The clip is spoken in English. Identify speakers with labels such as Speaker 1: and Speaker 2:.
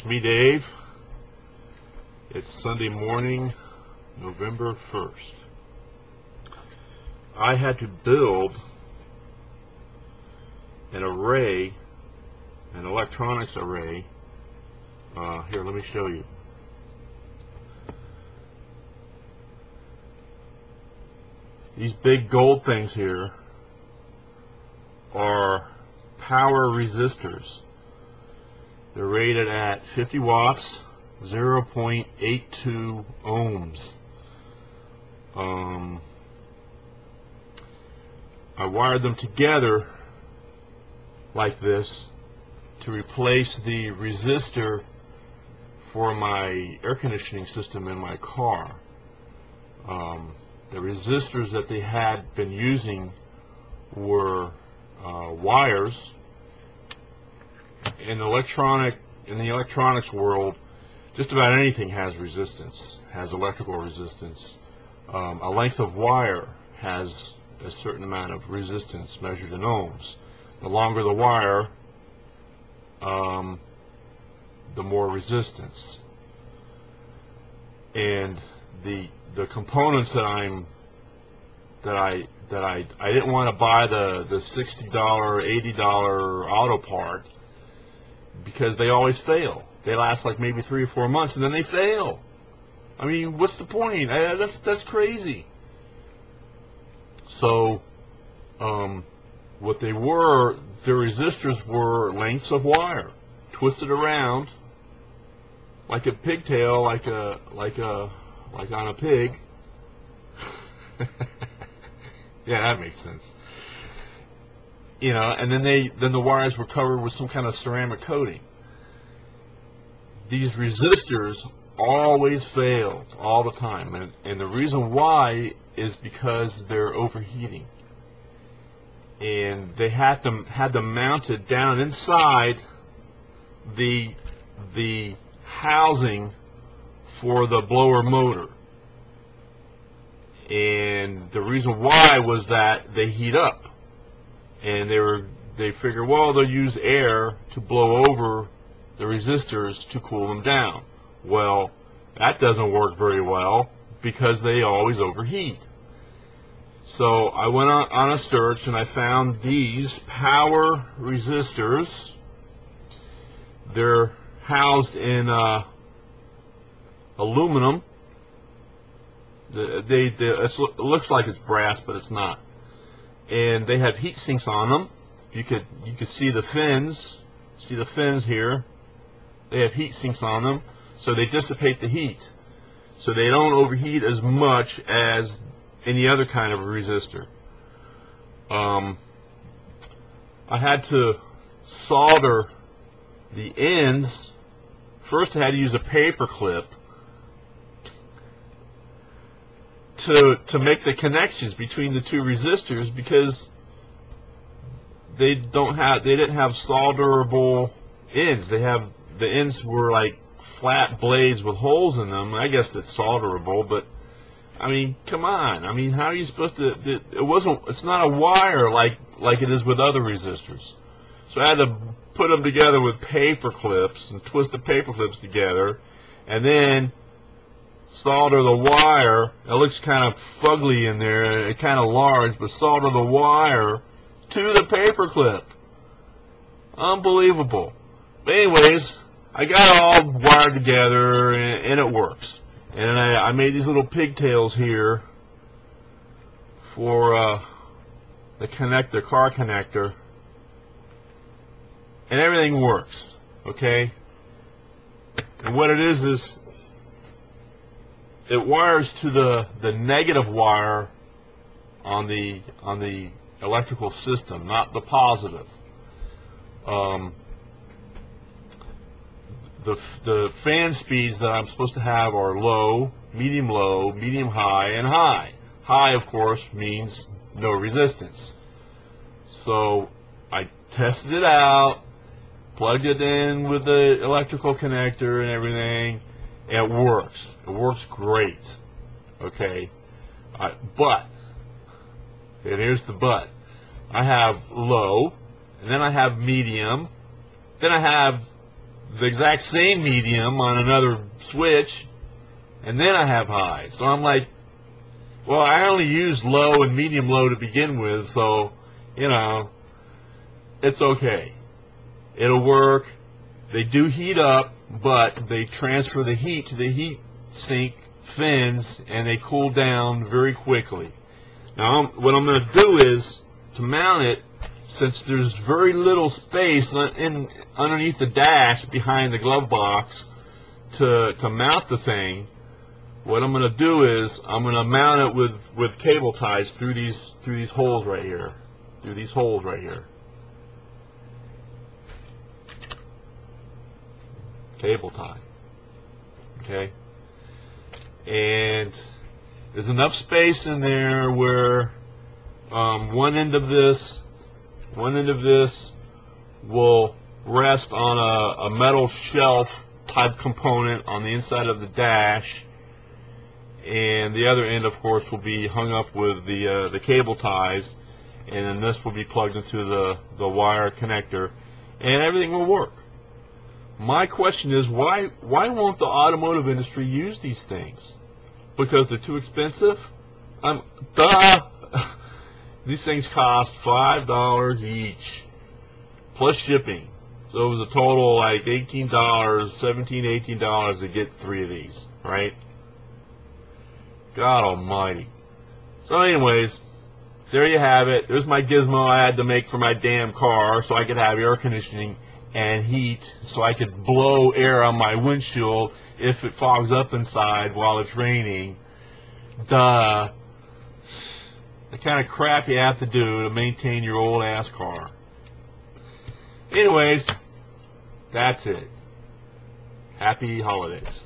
Speaker 1: It's me, Dave. It's Sunday morning, November 1st. I had to build an array, an electronics array. Here, let me show you. These big gold things here are power resistors. They're rated at 50 watts, 0.82 ohms. I wired them together like this to replace the resistor for my air conditioning system in my car. The resistors that they had been using were wires. In the electronics world, just about anything has resistance, has electrical resistance. A length of wire has a certain amount of resistance measured in ohms. The longer the wire, the more resistance. And the components that I didn't want to buy the $60, $80 auto part, because they always fail. They last like maybe 3 or 4 months and then they fail. I mean, what's the point? That's crazy. So what they were, the resistors were lengths of wire twisted around like a pigtail, like on a pig. Yeah, that makes sense. You know, and then the wires were covered with some kind of ceramic coating. These resistors always failed all the time, and the reason why is because they're overheating. And they had them mounted down inside the housing for the blower motor. And the reason why was that they heat up. And they figure, well, they'll use air to blow over the resistors to cool them down. Well, that doesn't work very well because they always overheat. So I went on a search and I found these power resistors. They're housed in aluminum. It looks like it's brass, but it's not. And they have heat sinks on them. You could see the fins. See the fins here? They have heat sinks on them, so they dissipate the heat. So they don't overheat as much as any other kind of resistor. I had to solder the ends. First, I had to use a paper clip to make the connections between the two resistors, because they didn't have solderable ends. The ends were like flat blades with holes in them. I guess that's solderable, but I mean, come on. I mean, how are you supposed to? It's not a wire like it is with other resistors. So I had to put them together with paper clips and twist the paper clips together, and then solder the wire. It looks kind of fugly in there, kind of large, but solder the wire to the paper clip. Unbelievable. But anyways, I got it all wired together, and it works. And I made these little pigtails here for the car connector, and everything works. Okay. And what it is it wires to the negative wire on the electrical system, not the positive. The fan speeds that I'm supposed to have are low, medium high, and high. High, of course, means no resistance. So I tested it out, plugged it in with the electrical connector and everything. It works. It works great. Okay. But, and here's the but. I have low, and then I have medium, then I have the exact same medium on another switch, and then I have high. So I'm like, well, I only used low and medium low to begin with, so, you know, it's okay. It'll work. They do heat up, but they transfer the heat to the heat sink fins, and they cool down very quickly. Now, what I'm going to do is, to mount it, since there's very little space underneath the dash behind the glove box to mount the thing, what I'm going to do is I'm going to mount it with cable ties through these holes right here. Through these holes right here. Cable tie. Okay? And there's enough space in there where one end of this will rest on a metal shelf type component on the inside of the dash, and the other end, of course, will be hung up with the cable ties, and then this will be plugged into the wire connector, and everything will work. My question is, why won't the automotive industry use these things? Because they're too expensive? Duh! These things cost $5 each, plus shipping. So it was a total like $18, $17, $18 to get 3 of these, right? God almighty. So anyways, there you have it. There's my gizmo I had to make for my damn car so I could have air conditioning and heat, so I could blow air on my windshield if it fogs up inside while it's raining. Duh. The kind of crap you have to do to maintain your old ass car. Anyways, that's it. Happy holidays.